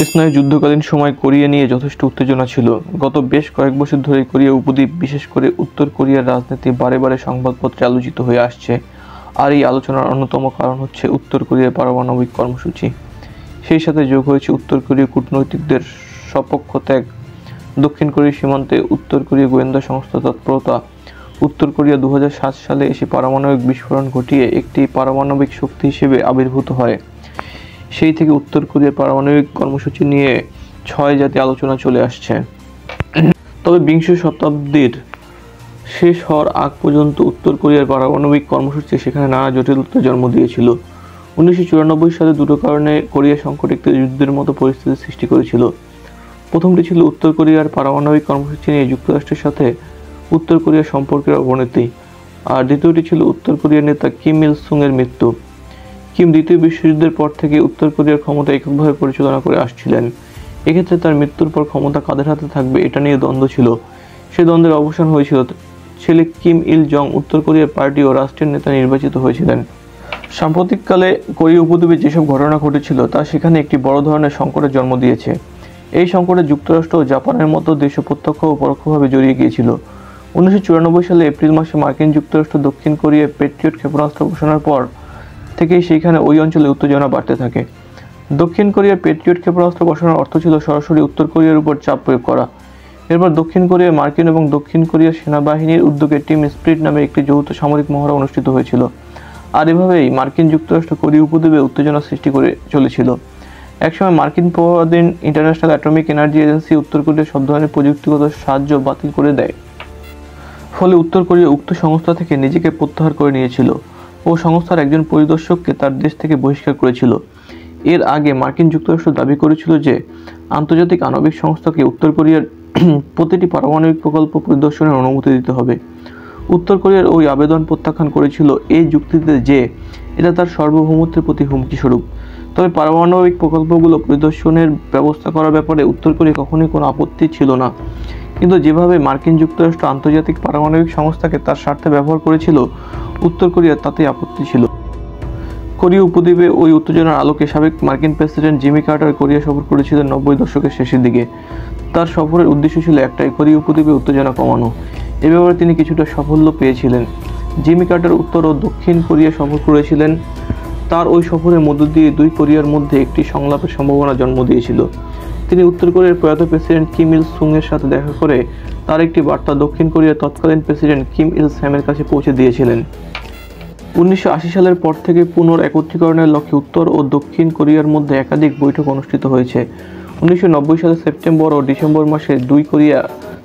স্নায়ু যুদ্ধকালীন সময় কোরিয়া নিয়ে যথেষ্ট উত্তেজনা ছিল। গত বেশ কয়েক বছর ধরে কোরিয়া উপদ্বীপ, বিশেষ করে উত্তর কোরিয়ার রাজনীতি বারে বারে সংবাদপত্রে আলোচিত হয়ে আসছে। আর এই আলোচনার অন্যতম কারণ হচ্ছে উত্তর কোরিয়ার পারমাণবিক কর্মসূচি। সেই সাথে যোগ হয়েছে উত্তর কোরীয় কূটনৈতিকদের সপক্ষ ত্যাগ, দক্ষিণ কোরিয়া সীমান্তে উত্তর কোরিয়া গোয়েন্দা সংস্থার তৎপরতা। উত্তর কোরিয়া 2007 সালে এসে পারমাণবিক বিস্ফোরণ ঘটিয়ে একটি পারমাণবিক শক্তি হিসেবে আবির্ভূত হয়। সেই থেকে উত্তর কোরিয়ার পারমাণবিক কর্মসূচি নিয়ে 6 জাতি আলোচনা চলে আসছে। তবে বিংশ শতাব্দীর শেষ হওয়ার আগ পর্যন্ত উত্তর কোরিয়ার পারমাণবিক কর্মসূচি সেখানে নানা জটিলতার জন্ম দিয়েছিল। 1994 সালে দুটো কারণে কোরিয়া সংকট একটি যুদ্ধের মতো পরিস্থিতির সৃষ্টি করেছিল। প্রথমটি ছিল উত্তর কোরিয়ার পারমাণবিক কর্মসূচি নিয়ে যুক্তরাষ্ট্রের সাথে উত্তর কোরিয়ার সম্পর্কের অবনতি, আর দ্বিতীয়টি ছিল উত্তর কোরিয়ার নেতা কিম ইল সুং এর মৃত্যু। কিম দ্বিতীয় বিশ্বযুদ্ধের পর থেকে উত্তর কোরিয়ার ক্ষমতা এককভাবে পরিচালনা করে আসছিলেন। এক্ষেত্রে তার মৃত্যুর পর ক্ষমতা কাদের হাতে থাকবে এটা নিয়ে দ্বন্দ্ব ছিল। সে দ্বন্দ্বের অবসান হয়েছিল। ছেলে কিম ইল জং উত্তর কোরিয়ার পার্টি ও রাষ্ট্রের নেতা নির্বাচিত হয়েছিলেন। সাম্প্রতিককালে কোরিয়া উপদ্বীপে যেসব ঘটনা ঘটেছিল তা সেখানে একটি বড় ধরনের সংকটের জন্ম দিয়েছে। এই সংকটে যুক্তরাষ্ট্র ও জাপানের মতো দেশও প্রত্যক্ষ ও পরোক্ষভাবে জড়িয়ে গিয়েছিল। 1994 সালে এপ্রিল মাসে মার্কিন যুক্তরাষ্ট্র দক্ষিণ কোরিয়ায় পেট্রিয়ট ক্ষেপণাস্ত্র ঘোষণার পর থেকেই সেইখানে ওই অঞ্চলে উত্তেজনা বাড়তে থাকে। দক্ষিণ কোরিয়ার পেট্রিয়ট ক্ষেপণাস্ত্র ঘোষণার অর্থ ছিল সরাসরি উত্তর কোরিয়ার উপর চাপ প্রয়োগ করা। এরপর দক্ষিণ কোরিয়ায় মার্কিন এবং দক্ষিণ কোরিয়ার সেনাবাহিনীর উদ্যোগে টিম স্পিরিট নামে একটি যৌথ সামরিক মহড়া অনুষ্ঠিত হয়েছিল। আর এভাবেই মার্কিন যুক্তরাষ্ট্র কোরিয়া উপদ্বীপে উত্তেজনা সৃষ্টি করে চলেছিল। একসময় মার্কিন প্রভাবাধীন ইন্টারন্যাশনাল অ্যাটমিক এনার্জি এজেন্সি উত্তর কোরিয়ার সব ধরনের প্রযুক্তিগত সাহায্য বাতিল করে দেয়। ফলে উত্তর কোরিয়া উক্ত সংস্থা থেকে নিজেকে প্রত্যাহার করে নিয়েছিল ও সংস্থার একজন পরিদর্শককে তার দেশ থেকে বহিষ্কার করেছিল। এর আগে মার্কিন যুক্তরাষ্ট্র দাবি করেছিল যে আন্তর্জাতিক আণবিক সংস্থাকে উত্তর কোরিয়ার প্রতিটি পারমাণবিক প্রকল্প পরিদর্শনের অনুমতি দিতে হবে। উত্তর কোরিয়ার ওই আবেদন প্রত্যাখ্যান করেছিল এই যুক্তিতে যে এটা তার সার্বভৌমত্বের প্রতি হুমকি স্বরূপ। তবে পারমাণবিক প্রকল্পগুলো পরিদর্শনের ব্যবস্থা করার ব্যাপারে উত্তর কোরিয়া কখনোই কোনো আপত্তি ছিল না। কিন্তু যেভাবে মার্কিন যুক্তরাষ্ট্র আন্তর্জাতিক পারমাণবিক সংস্থাকে তার স্বার্থে ব্যবহার করেছিল, উত্তর কোরিয়ার তাতেই আপত্তি ছিল। কোরিয়া উপদ্বীপে ওই উত্তেজনার আলোকে সাবেক মার্কিন প্রেসিডেন্ট জিমি কার্টার কোরিয়া সফর করেছিলেন 90 দশকের শেষের দিকে। তার সফরের উদ্দেশ্য ছিল একটাই, কোরিয়া উপদ্বীপে উত্তেজনা কমানো। এ ব্যাপারে তিনি কিছুটা সাফল্য পেয়েছিলেন। জিমি কার্টার উত্তর ও দক্ষিণ কোরিয়া সফর করেছিলেন। তার ওই সফরের মধ্য দিয়ে দুই কোরিয়ার মধ্যে একটি সংলাপের সম্ভাবনা জন্ম দিয়েছিল। তিনি উত্তর কোরিয়ার প্রয়াত প্রেসিডেন্ট কিম ইল সুং এর সাথে দেখা করে তার একটি বার্তা দক্ষিণ কোরিয়ার তৎকালীন প্রেসিডেন্ট কিম ইল স্যামের কাছে পৌঁছে দিয়েছিলেন। 1980 সালের পর থেকে পুনর্একত্রীকরণের লক্ষ্যে উত্তর ও দক্ষিণ কোরিয়ার মধ্যে একাধিক বৈঠক অনুষ্ঠিত হয়েছে। 1990 সালের সেপ্টেম্বর ও ডিসেম্বর মাসে দুই কোরিয়া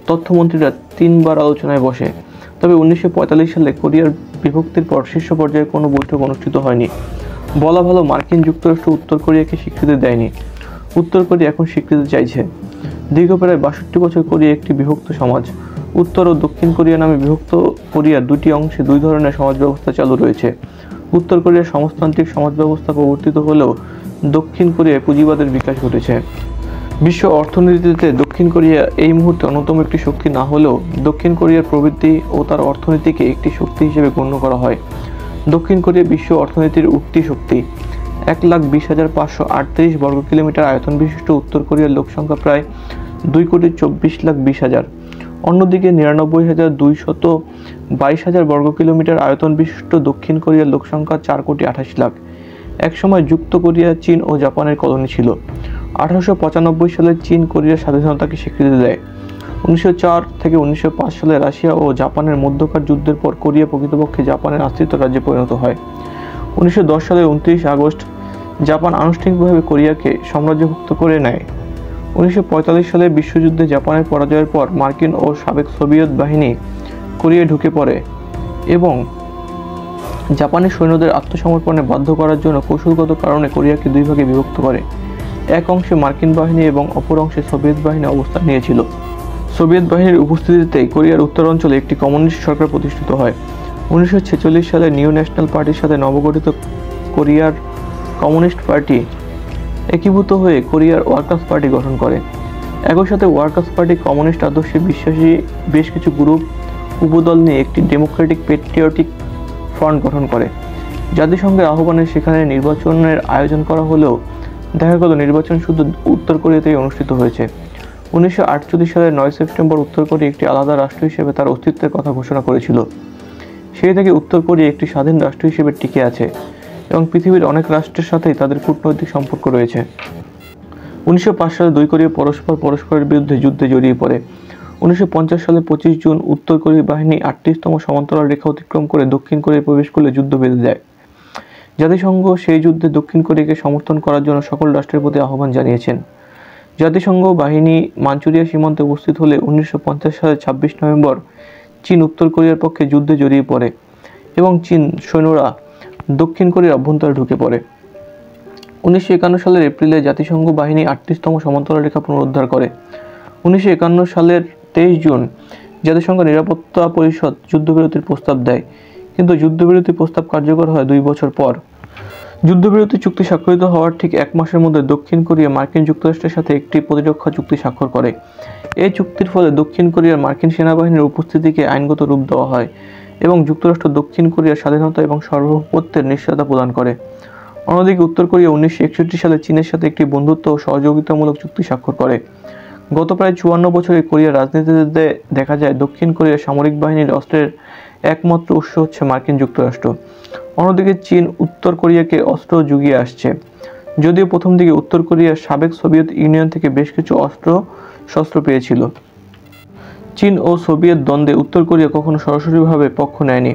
তথ্যমন্ত্রীরা 3 বার আলোচনায় বসে। তবে 1945 সালে কোরিয়ার বিভক্তির পর শীর্ষ পর্যায়ে কোনো বৈঠক অনুষ্ঠিত হয়নি। বলা ভালো, মার্কিন যুক্তরাষ্ট্র উত্তর কোরিয়াকে স্বীকৃতি দেয়নি। উত্তর কোরিয়া এখন স্বীকৃতি চাইছে। দীর্ঘ প্রায় 62 বছর কোরিয়া একটি বিভক্ত সমাজ। উত্তর ও দক্ষিণ কোরিয়া নামে বিভক্ত কোরিয়ার দুটি অংশে দুই ধরনের সমাজ ব্যবস্থা চালু রয়েছে। উত্তর কোরিয়ার সমাজতান্ত্রিক সমাজ ব্যবস্থা প্রবর্তিত হলেও দক্ষিণ কোরিয়ায় পুঁজিবাদের বিকাশ ঘটেছে। বিশ্ব অর্থনীতিতে দক্ষিণ কোরিয়া এই মুহূর্তে অন্যতম একটি শক্তি না হলেও দক্ষিণ কোরিয়ার প্রবৃদ্ধি ও তার অর্থনীতিকে একটি শক্তি হিসেবে গণ্য করা হয়। দক্ষিণ কোরিয়া বিশ্ব অর্থনীতির উঠতি শক্তি। 1,20,538 বর্গ কিলোমিটার আয়তন বিশিষ্ট উত্তর কোরিয়ার লোকসংখ্যা প্রায় 2,24,20,000। অন্যদিকে 99,222 বর্গ কিলোমিটার আয়তন বিশিষ্ট দক্ষিণ কোরিয়ার লোকসংখ্যা 4,28,00,000। একসময় যুক্ত কোরিয়া চীন ও জাপানের কলোনি ছিল। 1895 সালে চীন কোরিয়ার স্বাধীনতাকে স্বীকৃতি দেয়। 1904 থেকে 1905 সালে রাশিয়া ও জাপানের মধ্যকার যুদ্ধের পর কোরিয়া প্রকৃতপক্ষে জাপানের আশ্রিত রাজ্যে পরিণত হয়। 1910 সালের 29 আগস্ট জাপান আনুষ্ঠানিকভাবে কোরিয়াকে সাম্রাজ্যভুক্ত করে নেয়। 1945 সালে বিশ্বযুদ্ধে জাপানের পরাজয়ের পর মার্কিন ও সাবেক সোভিয়েত বাহিনী কোরিয়ায় ঢুকে পড়ে এবং জাপানি সৈন্যদের আত্মসমর্পণে বাধ্য করার জন্য কৌশলগত কারণে কোরিয়াকে দুই ভাগে বিভক্ত করে। এক অংশে মার্কিন বাহিনী এবং অপর অংশে সোভিয়েত বাহিনী অবস্থান নিয়েছিল। সোভিয়েত বাহিনীর উপস্থিতিতে কোরিয়ার উত্তরাঞ্চলে একটি কমিউনিস্ট সরকার প্রতিষ্ঠিত হয়। 1946 সালে নিউ ন্যাশনাল পার্টির সাথে নবগঠিত কোরিয়ার কমিউনিস্ট পার্টি একীভূত হয়ে কোরিয়ার ওয়ার্কার্স পার্টি গঠন করে। একই সাথে ওয়ার্কার্স পার্টি কমিউনিস্ট আদর্শে বিশ্বাসী বেশ কিছু গ্রুপ উপদল নিয়ে একটি ডেমোক্রেটিক পেট্রিয়টিক ফ্রন্ট গঠন করে। জাতিসংঘের আহ্বানে সেখানে নির্বাচনের আয়োজন করা হলেও দেখা গেল নির্বাচন শুধু উত্তর কোরিয়াতেই অনুষ্ঠিত হয়েছে। 1948 সালের 9 সেপ্টেম্বর উত্তর কোরিয়া একটি আলাদা রাষ্ট্র হিসেবে তার অস্তিত্বের কথা ঘোষণা করেছিল। সেই থেকে উত্তর কোরিয়া একটি স্বাধীন রাষ্ট্র হিসেবে টিকে আছে এবং পৃথিবীর অনেক রাষ্ট্রের সাথেই তাদের কূটনৈতিক সম্পর্ক রয়েছে। 1905 সালে দুই কোরিয়া পরস্পরের বিরুদ্ধে যুদ্ধে জড়িয়ে পড়ে। 1950 সালে 25 জুন উত্তর কোরীয় বাহিনী 38তম সমান্তরাল রেখা অতিক্রম করে দক্ষিণ কোরিয়ায় প্রবেশ করলে যুদ্ধ বেঁধে যায়। জাতিসংঘ সেই যুদ্ধে দক্ষিণ কোরিয়াকে সমর্থন করার জন্য সকল রাষ্ট্রের প্রতি আহ্বান জানিয়েছেন। জাতিসংঘ বাহিনী মাঞ্চুরিয়া সীমান্তে উপস্থিত হলে 1950 সালের 26 নভেম্বর চীন উত্তর কোরিয়ার পক্ষে যুদ্ধে জড়িয়ে পড়ে এবং চীন সৈন্যরা দক্ষিণ কোরিয়ার অভ্যন্তরে ঢুকে পড়ে। 1951 সালের এপ্রিলে জাতিসংঘ বাহিনী 38তম সমান্তরাল রেখা পুনরুদ্ধার করে। 1951 সালের 23 জুন জাতিসংঘ নিরাপত্তা পরিষদ যুদ্ধবিরতির প্রস্তাব দেয়, কিন্তু যুদ্ধবিরতি প্রস্তাব কার্যকর হয় 2 বছর পর। যুদ্ধবিরতি চুক্তি স্বাক্ষরিত হওয়ার ঠিক 1 মাসের মধ্যে দক্ষিণ কোরিয়া মার্কিন যুক্তরাষ্ট্রের সাথে একটি প্রতিরক্ষা চুক্তি স্বাক্ষর করে। এই চুক্তির ফলে দক্ষিণ কোরিয়ার মার্কিন সেনাবাহিনীর উপস্থিতিকে আইনগত রূপ দেওয়া হয় এবং যুক্তরাষ্ট্র দক্ষিণ কোরিয়ার স্বাধীনতা এবং সার্বভৌমত্বের নিশ্চয়তা প্রদান করে। অন্যদিকে উত্তর কোরিয়া 1961 সালে চীনের সাথে একটি বন্ধুত্ব ও সহযোগিতামূলক চুক্তি স্বাক্ষর করে। গত প্রায় 54 বছরে কোরিয়ার রাজনীতিতে দেখা যায় দক্ষিণ কোরিয়ার সামরিক বাহিনীর অস্ত্রের একমাত্র উৎস হচ্ছে মার্কিন যুক্তরাষ্ট্র। অন্যদিকে চীন উত্তর কোরিয়াকে অস্ত্র জুগিয়ে আসছে, যদিও প্রথম দিকে উত্তর কোরিয়ার সাবেক সোভিয়েত ইউনিয়ন থেকে বেশ কিছু শস্ত্র পেয়েছিল। চীন ও সোভিয়েত দ্বন্দ্বে উত্তর কোরিয়া কখনো সরাসরিভাবে পক্ষ নেয়নি,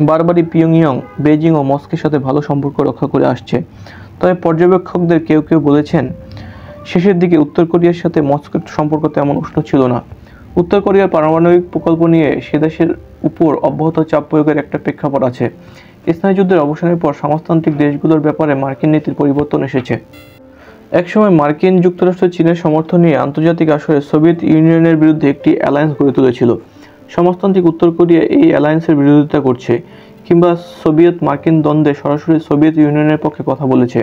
বারবারই পিয়ংইয়ং, বেইজিং ও মস্কোর সাথে ভালো সম্পর্ক রক্ষা করে আসছে। তবে পর্যবেক্ষকদের কেউ কেউ বলেছেন শেষের দিকে উত্তর কোরিয়ার সাথে মস্কোর সম্পর্ক তেমন উষ্ণ ছিল না। উত্তর কোরিয়ার পারমাণবিক প্রকল্প নিয়ে সে দেশের উপর অব্যাহত চাপ প্রয়োগের একটা প্রেক্ষাপট আছে। স্নায়ুযুদ্ধের অবসানের পর সমাজতান্ত্রিক দেশগুলোর ব্যাপারে মার্কিন নীতির পরিবর্তন এসেছে। একসময় মার্কিন যুক্তরাষ্ট্র চীনের সমর্থন নিয়ে আন্তর্জাতিক আসরে সোভিয়েত ইউনিয়নের বিরুদ্ধে একটি অ্যালায়েন্স গড়ে তুলেছিল। সমাজতান্ত্রিক উত্তর কোরিয়া এই অ্যালায়েন্সের বিরোধিতা করছে কিংবা সোভিয়েত মার্কিন দ্বন্দ্বে সরাসরি সোভিয়েত ইউনিয়নের পক্ষে কথা বলেছে,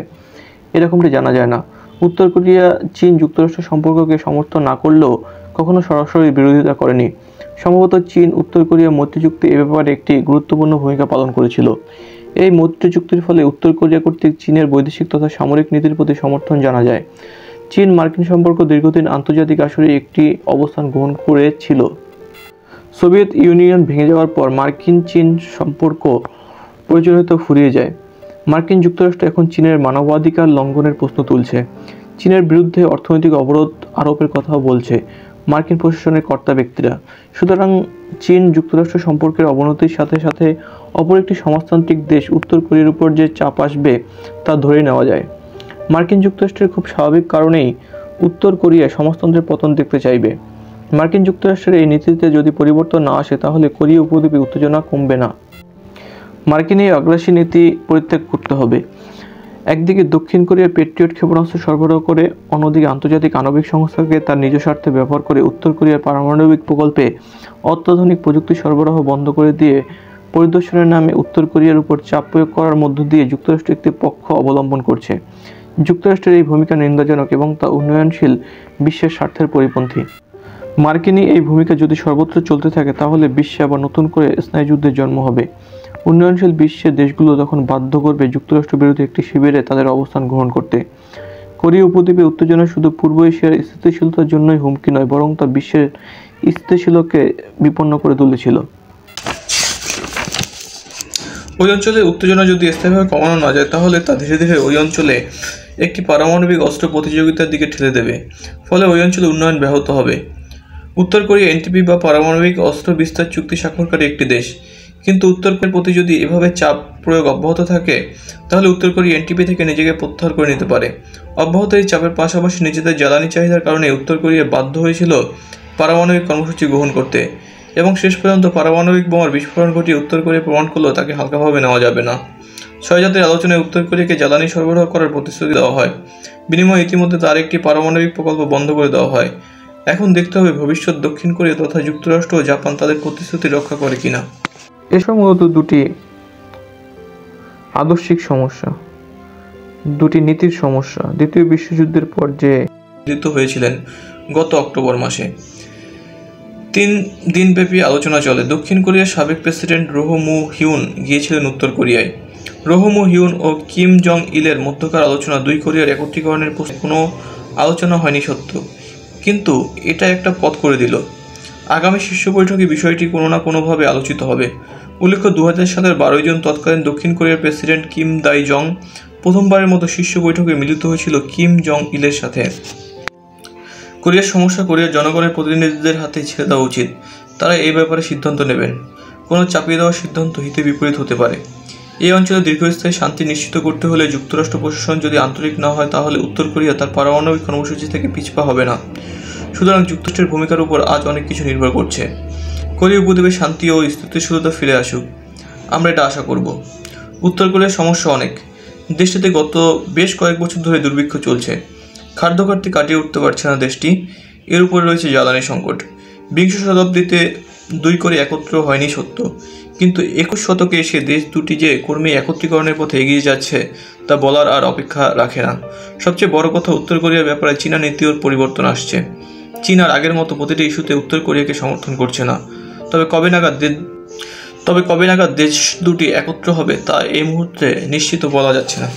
এরকমটি জানা যায় না। উত্তর কোরিয়া চীন যুক্তরাষ্ট্র সম্পর্ককে সমর্থন না করলেও কখনো সরাসরি বিরোধিতা করেনি। সম্ভবত চীন উত্তর কোরিয়া মৈত্রী চুক্তি এ ব্যাপারে একটি গুরুত্বপূর্ণ ভূমিকা পালন করেছিল। এই মৈত্রী চুক্তির ফলে উত্তর কোরিয়া কর্তৃক চীনের বৈদেশিক তথা সামরিক নীতির প্রতি সমর্থন জানা যায়। চীন মার্কিন সম্পর্ক দীর্ঘদিন আন্তর্জাতিক আসরে একটি অবস্থান গ্রহণ করেছিল। সোভিয়েত ইউনিয়ন ভেঙে যাওয়ার পর মার্কিন চীন সম্পর্ক প্রয়োজনীয়তা ফুরিয়ে যায়। মার্কিন যুক্তরাষ্ট্র এখন চীনের মানবাধিকার লঙ্ঘনের প্রশ্ন তুলছে, চীনের বিরুদ্ধে অর্থনৈতিক অবরোধ আরোপের কথাও বলছে মার্কিন প্রশাসনের কর্তা ব্যক্তিরা। সুতরাং চীন যুক্তরাষ্ট্র সম্পর্কের অবনতির সাথে সাথে অপর একটি সমাজতান্ত্রিক দেশ উত্তর কোরিয়ার উপর যে চাপ আসবে তা ধরে নেওয়া যায়। মার্কিন যুক্তরাষ্ট্রের খুব স্বাভাবিক কারণেই উত্তর কোরিয়া সমাজতন্ত্রের পতন দেখতে চাইবে। মার্কিন যুক্তরাষ্ট্রের এই নীতিতে যদি পরিবর্তন না আসে তাহলে কোরিয়া উপদ্বীপে উত্তেজনা কমবে না। মার্কিন এই আগ্রাসী নীতি পরিত্যাগ করতে হবে। একদিকে দক্ষিণ কোরিয়ার পেট্রিয়ট ক্ষেপণাস্ত্র সরবরাহ করে, অন্যদিকে আন্তর্জাতিক আণবিক সংস্থাকে তার নিজ স্বার্থে ব্যবহার করে উত্তর কোরিয়ার পারমাণবিক প্রকল্পে অত্যাধুনিক প্রযুক্তি সরবরাহ বন্ধ করে দিয়ে পরিদর্শনের নামে উত্তর কোরিয়ার উপর চাপ প্রয়োগ করার মধ্য দিয়ে যুক্তরাষ্ট্র একটি পক্ষ অবলম্বন করছে। যুক্তরাষ্ট্রের এই ভূমিকা নিন্দাজনক এবং তা উন্নয়নশীল বিশ্বের স্বার্থের পরিপন্থী। মার্কিনী এই ভূমিকা যদি সর্বত্র চলতে থাকে তাহলে বিশ্বে আবার নতুন করে স্নায়ুযুদ্ধের জন্ম হবে। উন্নয়নশীল বিশ্বের দেশগুলো তখন বাধ্য করবে যুক্তরাষ্ট্র বিরোধী একটি শিবিরে তাদের অবস্থান গ্রহণ করতে। কোরিয়া উপদ্বীপে উত্তেজনা শুধু পূর্ব এশিয়ার স্থিতিশীলতার জন্যই হুমকি নয়, বরং তা বিশ্বের স্থিতিশীলকে বিপন্ন করে তুলেছিল। ওই অঞ্চলে উত্তেজনা যদি স্থায়ীভাবে কমানো না যায় তাহলে তা ধীরে ধীরে ওই অঞ্চলে একটি পারমাণবিক অস্ত্র প্রতিযোগিতার দিকে ঠেলে দেবে, ফলে ওই অঞ্চলে উন্নয়ন ব্যাহত হবে। উত্তর কোরিয়া এনটিপি বা পারমাণবিক অস্ত্র বিস্তার চুক্তি স্বাক্ষরকারী একটি দেশ, কিন্তু উত্তর কোরিয়ার প্রতি যদি এভাবে চাপ প্রয়োগ অব্যাহত থাকে তাহলে উত্তর কোরিয়া এনটিপি থেকে নিজেকে প্রত্যাহার করে নিতে পারে। অব্যাহত এই চাপের পাশাপাশি নিজেদের জ্বালানি চাহিদার কারণে উত্তর কোরিয়া বাধ্য হয়েছিল পারমাণবিক কর্মসূচি গ্রহণ করতে, এবং শেষ পর্যন্ত পারমাণবিক বোমার বিস্ফোরণ ঘটিয়ে উত্তর কোরিয়া প্রমাণ করলেও তাকে হালকাভাবে নেওয়া যাবে না। 6 জাতির আলোচনায় উত্তর কোরিয়াকে জ্বালানি সরবরাহ করার প্রতিশ্রুতি দেওয়া হয়, বিনিময়ে ইতিমধ্যে তার একটি পারমাণবিক প্রকল্প বন্ধ করে দেওয়া হয়। এখন দেখতে হবে ভবিষ্যৎ দক্ষিণ কোরিয়া তথা যুক্তরাষ্ট্র ও জাপান তাদের প্রতিশ্রুতি রক্ষা করে কিনা। এসব মূলত দুটি আদর্শিক সমস্যা, দুটি নীতির সমস্যা। দ্বিতীয় বিশ্বযুদ্ধের পর যে মিলিত হয়েছিলেন গত অক্টোবর মাসে 3 দিনব্যাপী আলোচনা চলে। দক্ষিণ কোরিয়ার সাবেক প্রেসিডেন্ট রোহ মু হিউন গিয়েছিলেন উত্তর কোরিয়ায়। রো ম্যু হিউন ও কিম জং ইলের মধ্যকার আলোচনা দুই কোরিয়ার একত্রীকরণের প্রশ্নে কোনো আলোচনা হয়নি সত্য, কিন্তু এটা একটা পথ করে দিল। আগামী শীর্ষ বৈঠকে বিষয়টি কোনো না কোনোভাবে আলোচিত হবে। উল্লেখ্য 2000 সালের 12 জুন তৎকালীন দক্ষিণ কোরিয়ার প্রেসিডেন্ট কিম দাই জং প্রথমবারের মতো শীর্ষ বৈঠকে মিলিত হয়েছিল কিম জং ইলের সাথে। কোরিয়ার সমস্যা কোরিয়ার জনগণের প্রতিনিধিদের হাতে ছেড়ে দেওয়া উচিত। তারা এই ব্যাপারে সিদ্ধান্ত নেবেন। কোনো চাপিয়ে দেওয়ার সিদ্ধান্ত হিতে বিপরীত হতে পারে। এই অঞ্চলে দীর্ঘস্থায়ী শান্তি নিশ্চিত করতে হলে যুক্তরাষ্ট্র প্রশাসন যদি আন্তরিক না হয়, তাহলে উত্তর কোরিয়া তার পারমাণবিক কর্মসূচি থেকে পিছপা হবে না। সুতরাং যুক্তরাষ্ট্রের ভূমিকার উপর আজ অনেক কিছু নির্ভর করছে। কোরিয়া উপদ্বীপে শান্তি ও স্থিতিশীলতা ফিরে আসুক, আমরা এটা আশা করব। উত্তর কোরিয়ার সমস্যা অনেক। দেশটিতে গত বেশ কয়েক বছর ধরে দুর্ভিক্ষ চলছে। খাদ্য ঘাটতি কাটিয়ে উঠতে পারছে না দেশটি। এর উপরে রয়েছে জ্বালানি সংকট। বিংশ শতাব্দীতে দুই কোরিয়া একত্র হয়নি সত্য, কিন্তু 21 শতকে এসে দেশ দুটি যে কর্মী একত্রীকরণের পথে এগিয়ে যাচ্ছে তা বলার আর অপেক্ষা রাখে না। সবচেয়ে বড় কথা, উত্তর কোরিয়ার ব্যাপারে চীনা নীতির পরিবর্তন আসছে। চীন আর আগের মতো প্রতিটি ইস্যুতে উত্তর কোরিয়াকে সমর্থন করছে না। তবে কবে নাগাদ দেশ দুটি একত্র হবে তা এই মুহূর্তে নিশ্চিত বলা যাচ্ছে না।